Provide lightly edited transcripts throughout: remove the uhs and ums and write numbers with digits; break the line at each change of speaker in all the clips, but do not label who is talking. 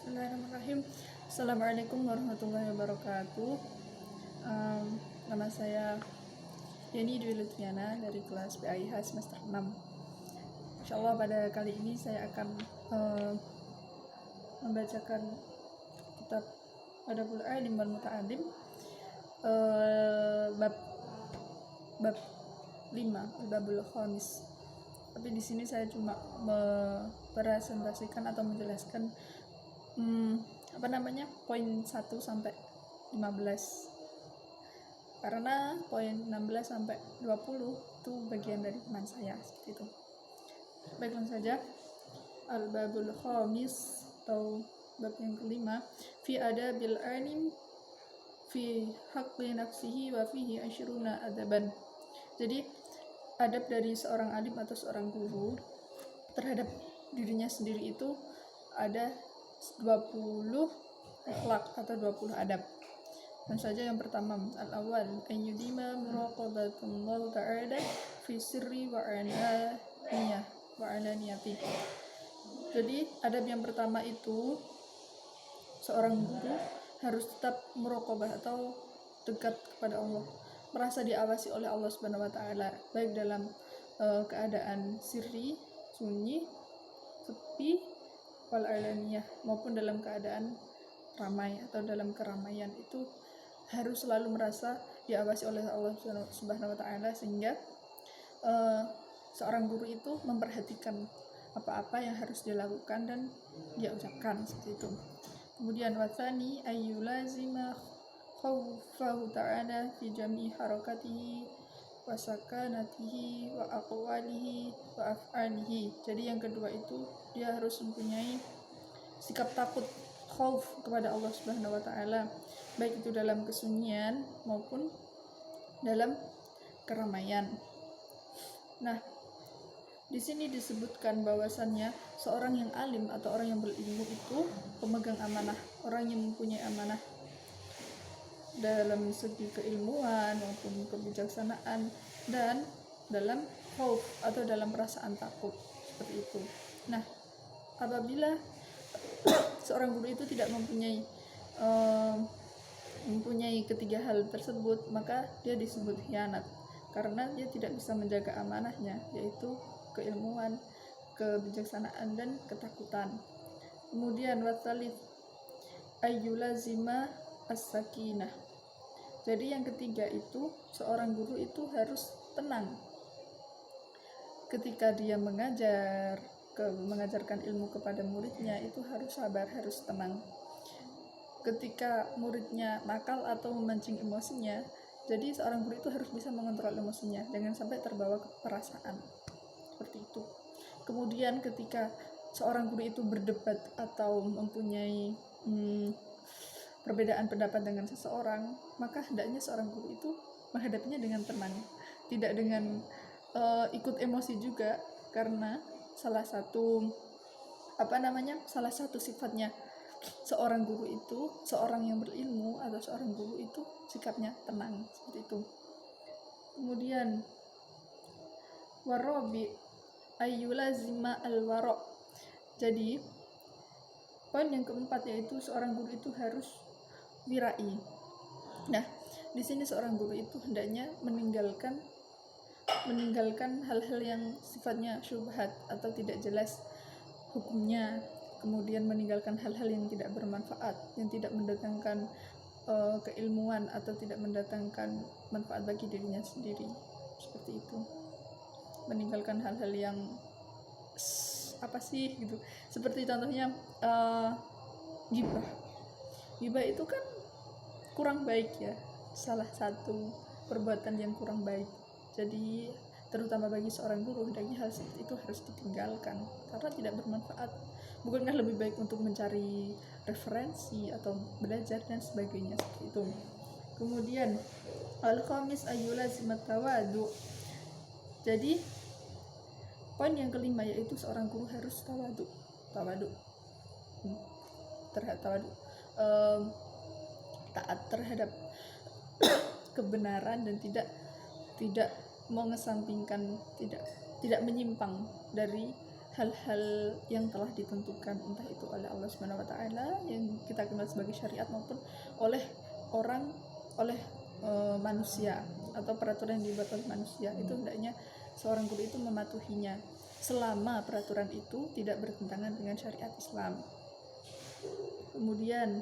Bismillahirrahmanirrahim. Assalamualaikum warahmatullahi wabarakatuh. Nama saya Yeni Dwi Lutfiana dari kelas PAIH semester 6. Insyaallah pada kali ini saya akan membacakan kitab Adabul Alim wal Muta'alim, bab 5, Babul Khamis. Tapi di sini saya cuma mempresentasikan atau menjelaskan poin 1 sampai 15, karena poin 16 sampai 20 itu bagian dari teman saya, seperti itu. Baik, langsung saja. Al-Babul Khamis atau bab yang kelima, fi adabil alim fi haqqi nafsihi wa fihi asyruna adaban. Jadi adab dari seorang alim atau seorang guru terhadap dirinya sendiri itu ada 20 akhlak atau 20 adab. Dan saja yang pertama, al-awwal ayyudima muraqabatullah ta'ala fi sirri wa alaniyati. Jadi adab yang pertama itu seorang guru harus tetap muraqabah atau dekat kepada Allah, merasa diawasi oleh Allah Subhanahu wa taala, baik dalam keadaan sirri, sunyi, sepi, wal alaniyah, maupun dalam keadaan ramai atau dalam keramaian. Itu harus selalu merasa diawasi oleh Allah Subhanahu wa taala, sehingga seorang guru itu memperhatikan apa-apa yang harus dilakukan dan dia ucapkan, seperti itu. Kemudian watsani ayyulazima khawfahu ta'ala fi jami'i harakatihi wa sakanatihi wa aqwalihi wa af'alihi. Jadi yang kedua itu dia harus mempunyai sikap takut, khauf kepada Allah Subhanahu wa taala, baik itu dalam kesunyian maupun dalam keramaian. Nah, di sini disebutkan bahwasannya seorang yang alim atau orang yang berilmu itu pemegang amanah, orang yang mempunyai amanah dalam segi keilmuan maupun kebijaksanaan dan dalam khauf atau dalam perasaan takut, seperti itu. Nah, apabila seorang guru itu tidak mempunyai ketiga hal tersebut, maka dia disebut khianat, karena dia tidak bisa menjaga amanahnya, yaitu keilmuan, kebijaksanaan, dan ketakutan. Kemudian watsalith ayyulazima as-sakinah. Jadi yang ketiga itu seorang guru itu harus tenang ketika dia mengajarkan ilmu kepada muridnya, itu harus sabar, harus tenang. Ketika muridnya nakal atau memancing emosinya, jadi seorang guru itu harus bisa mengontrol emosinya, jangan sampai terbawa ke perasaan, seperti itu. Kemudian ketika seorang guru itu berdebat atau mempunyai perbedaan pendapat dengan seseorang, maka hendaknya seorang guru itu menghadapinya dengan tenang, tidak dengan ikut emosi juga, karena salah satu sifatnya seorang guru itu, seorang yang berilmu atau seorang guru itu sikapnya tenang, seperti itu. Kemudian warabi ayyulazima alwara. Jadi poin yang keempat yaitu seorang guru itu harus wirai. Nah, di sini seorang guru itu hendaknya meninggalkan hal-hal yang sifatnya syubhat atau tidak jelas hukumnya, kemudian meninggalkan hal-hal yang tidak bermanfaat, yang tidak mendatangkan keilmuan atau tidak mendatangkan manfaat bagi dirinya sendiri, seperti itu. Meninggalkan hal-hal yang seperti contohnya ghibah itu kan kurang baik ya, salah satu perbuatan yang kurang baik. Jadi terutama bagi seorang guru, hendaknya hal seperti itu harus ditinggalkan karena tidak bermanfaat. Bukankah lebih baik untuk mencari referensi atau belajar dan sebagainya, seperti itu. Kemudian al-khamis ayyulazimat tawadu. Jadi poin yang kelima yaitu seorang guru harus tawadu taat terhadap kebenaran dan tidak mengesampingkan, tidak menyimpang dari hal-hal yang telah ditentukan, entah itu oleh Allah Subhanahu wa taala yang kita kenal sebagai syariat maupun oleh manusia atau peraturan yang dibuat oleh manusia. Itu hendaknya seorang guru itu mematuhinya selama peraturan itu tidak bertentangan dengan syariat Islam. Kemudian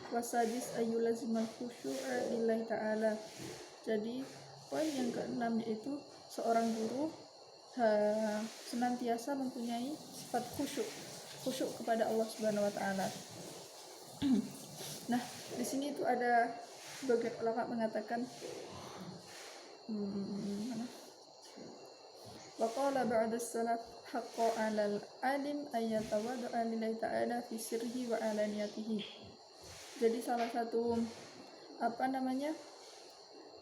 wasadis ayyulazimal khusyu'a lillahi ta'ala. Jadi poin yang keenam yaitu seorang guru senantiasa mempunyai sifat khusyuk kepada Allah Subhanahu wa taala. Nah, di sini itu ada sebagian ulama mengatakan wa qala ba'd as-salaf haqqo 'alal 'alim ay yatawadda'a lillahi ta'ala fi sirrihi wa 'alaniyatihi. Jadi salah satu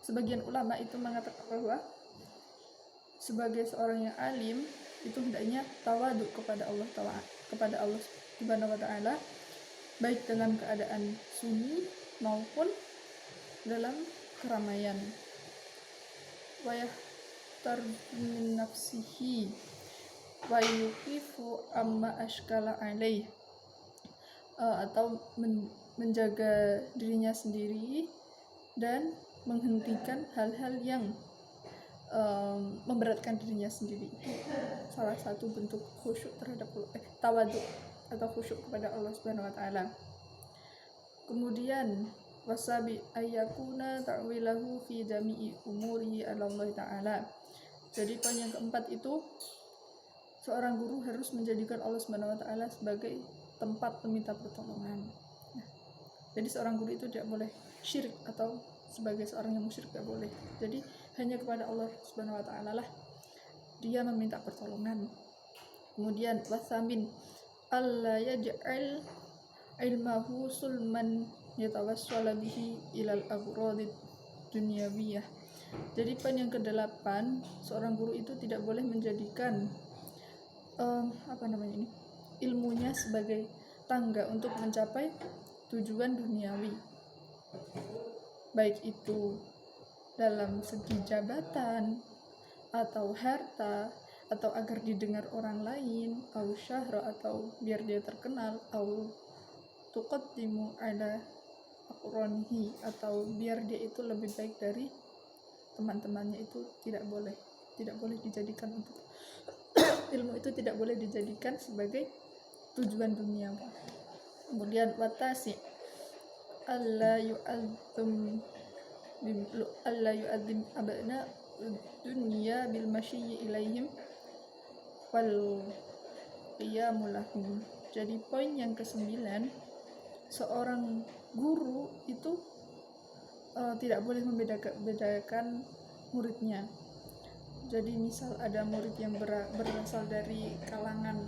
sebagian ulama itu mengatakan bahwa sebagai seorang yang alim itu hendaknya tawadu kepada Allah Subhanahu wa taala, baik dalam keadaan sunyi maupun dalam keramaian. Wa yahtar min nafsihi wa yuqifu amma ashkala alaih, atau menjaga dirinya sendiri dan menghentikan hal-hal yang memberatkan dirinya sendiri. Itu salah satu bentuk khusyuk terhadap tawadhu atau khusyuk kepada Allah Subhanahu wa taala. Kemudian wasabi ayyakuna ta'wilahu fi jami'i umuri ala Allah taala. Jadi poin yang keempat itu seorang guru harus menjadikan Allah Subhanahu wa taala sebagai tempat meminta pertolongan. Jadi seorang guru itu tidak boleh syirik atau sebagai seorang yang musyrik tidak boleh. Jadi hanya kepada Allah Subhanahu wa taala lah dia meminta pertolongan. Kemudian wasamin alla yaj'al ilmahu sulman yatawassala bihi ilal aghrad dunyawiyah. Jadi poin yang ke-8, seorang guru itu tidak boleh menjadikan ilmunya sebagai tangga untuk mencapai tujuan duniawi, baik itu dalam segi jabatan atau harta atau agar didengar orang lain, atau syahra atau biar dia terkenal, atau tuqaddimu ala aqranihi atau biar dia itu lebih baik dari teman-temannya. Itu tidak boleh dijadikan untuk ilmu itu tidak boleh dijadikan sebagai tujuan dunia. Kemudian watasi alla yu'adzim abna dunya bil masyi ilaihim wal qiyamu lahum. Jadi poin yang ke-9, seorang guru itu tidak boleh membedakan muridnya. Jadi misal ada murid yang berasal dari kalangan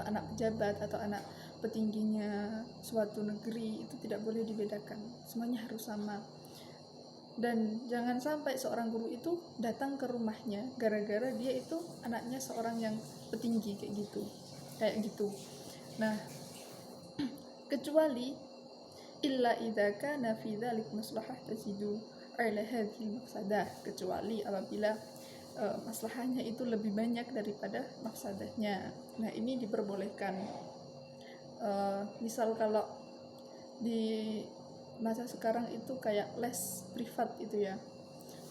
anak pejabat atau anak petingginya suatu negeri, itu tidak boleh dibedakan, semuanya harus sama. Dan jangan sampai seorang guru itu datang ke rumahnya gara-gara dia itu anaknya seorang yang petinggi kayak gitu. Nah, kecuali illa idza kana fi dzalik maslahah tazidu ala hadhihi maqsadah, kecuali apabila maslahahnya itu lebih banyak daripada maqsadahnya. Nah, ini diperbolehkan. Misal kalau di masa sekarang itu kayak les privat itu ya.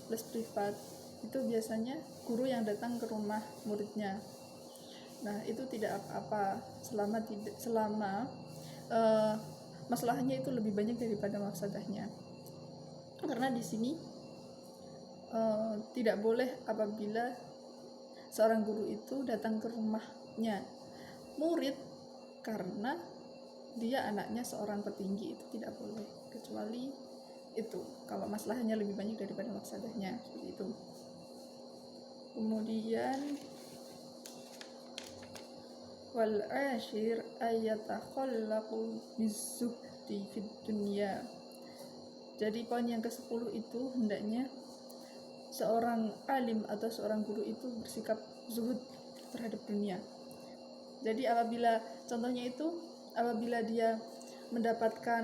Les privat itu biasanya guru yang datang ke rumah muridnya. Nah, itu tidak apa-apa selama masalahnya itu lebih banyak daripada mafsadahnya. Karena di sini tidak boleh apabila seorang guru itu datang ke rumahnya murid karena dia anaknya seorang petinggi, itu tidak boleh, kecuali itu kalau masalahnya lebih banyak daripada mafsadahnya, seperti itu. Kemudian wal ashir ayatakhallaqu bizuhdi fid dunya. Jadi poin yang ke-10 itu hendaknya seorang alim atau seorang guru itu bersikap zuhud terhadap dunia. Jadi apabila dia mendapatkan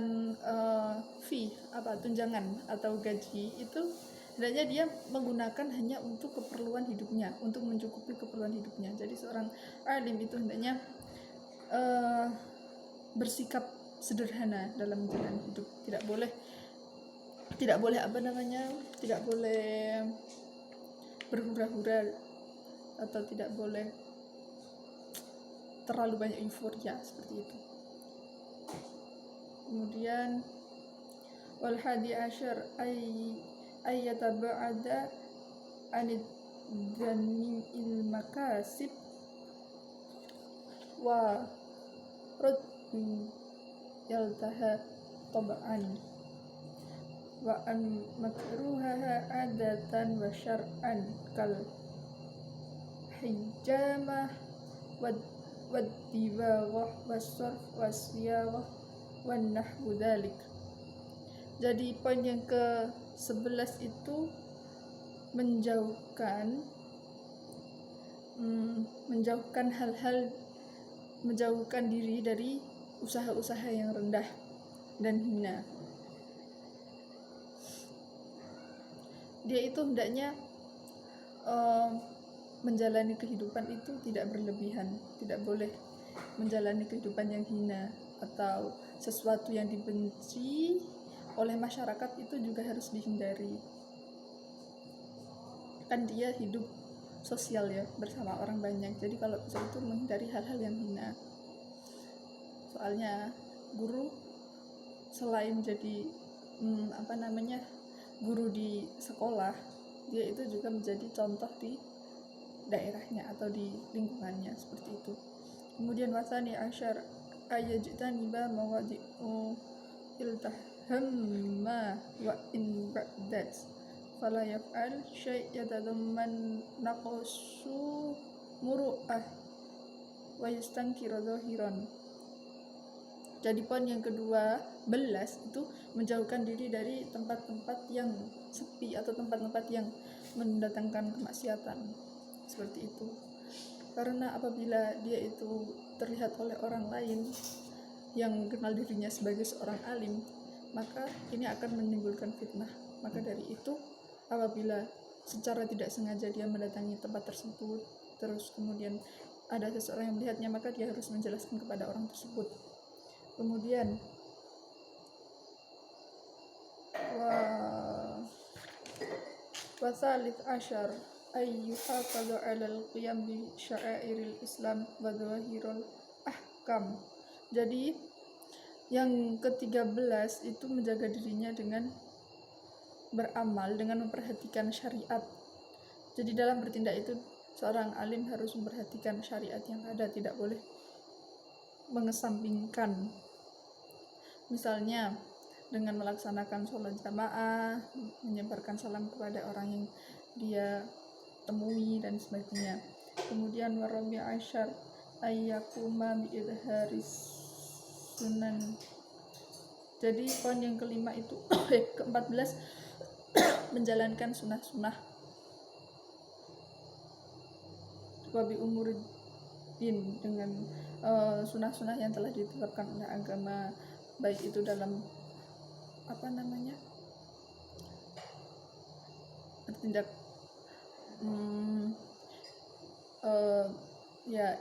tunjangan atau gaji, itu hendaknya dia menggunakan hanya untuk keperluan hidupnya, untuk mencukupi keperluan hidupnya. Jadi seorang alim itu hendaknya bersikap sederhana dalam menjalani hidup, tidak boleh tidak boleh berhura-hura atau tidak boleh terlalu banyak euforia seperti itu. Kemudian wal hadi asyar ay yataba'ada anid il makasib wa ruddu yaltaha tab'an wa an makruhaha adatan wa syar'an kal hijamah wad dibaghah wasarf wasyarah wan nahwu dzalik. Jadi poin yang ke-11 itu menjauhkan diri dari usaha-usaha yang rendah dan hina. Dia itu hendaknya menjalani kehidupan itu tidak berlebihan, tidak boleh menjalani kehidupan yang hina atau sesuatu yang dibenci oleh masyarakat itu juga harus dihindari. Kan dia hidup sosial ya, bersama orang banyak, jadi kalau bisa itu menghindari hal-hal yang hina. Soalnya guru selain jadi guru di sekolah, dia itu juga menjadi contoh di daerahnya atau di lingkungannya, seperti itu. Kemudian wasani asyar ayajtaniba mawadi'u iltahamma wa in ba'dat fala yaf'al syai' yatadamman naqsu muru'ah wa yastankiru zahiran. Jadi poin yang ke-12 itu menjauhkan diri dari tempat-tempat yang sepi atau tempat-tempat yang mendatangkan kemaksiatan, seperti itu. Karena apabila dia itu terlihat oleh orang lain yang kenal dirinya sebagai seorang alim, maka ini akan menimbulkan fitnah. Maka dari itu, apabila secara tidak sengaja dia mendatangi tempat tersebut, terus kemudian ada seseorang yang melihatnya, maka dia harus menjelaskan kepada orang tersebut. Kemudian wasalith asyar ayyuhafadhu 'alal qiyam bi sya'airil Islam wa dhawahirul ahkam. Jadi yang ke-13 itu menjaga dirinya dengan beramal, dengan memperhatikan syariat. Jadi dalam bertindak itu seorang alim harus memperhatikan syariat yang ada, tidak boleh mengesampingkan. Misalnya dengan melaksanakan sholat jamaah, menyebarkan salam kepada orang yang dia temui dan sebagainya. Kemudian warabi asyar ayyakuma bi'idharis sunan. Jadi poin yang kelima itu ke-14 menjalankan sunnah-sunnah wabi umuruddin, dengan sunnah-sunnah yang telah ditetapkan oleh agama, baik itu dalam bertindak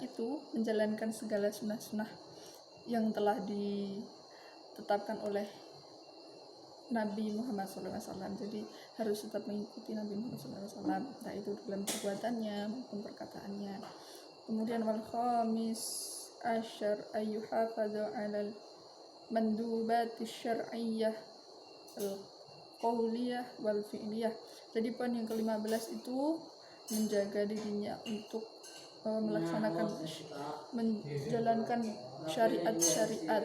itu menjalankan segala sunnah-sunnah yang telah ditetapkan oleh Nabi Muhammad SAW. Jadi harus tetap mengikuti Nabi Muhammad SAW, entah itu dalam perbuatannya maupun perkataannya. Kemudian wal khamis asyar ayyuhafadhu 'alal mandubati syar'iyyah al-qauliyah wal fi'liyah. Jadi poin yang ke-15 itu menjaga dirinya untuk menjalankan syariat-syariat.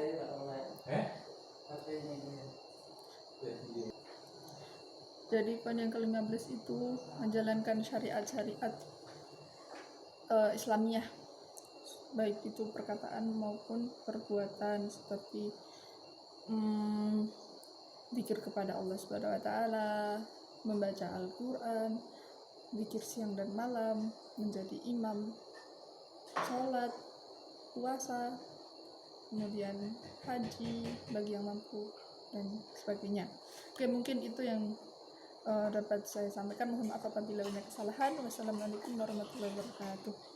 Jadi poin yang ke-15 itu menjalankan syariat-syariat Islamiyah, baik itu perkataan maupun perbuatan, seperti zikir kepada Allah Subhanahu wa taala, membaca Al-Qur'an, zikir siang dan malam, menjadi imam, sholat, puasa, kemudian haji bagi yang mampu dan sebagainya. Oke, mungkin itu yang dapat saya sampaikan. Mohon maaf apabila banyak kesalahan. Wassalamualaikum warahmatullahi wabarakatuh.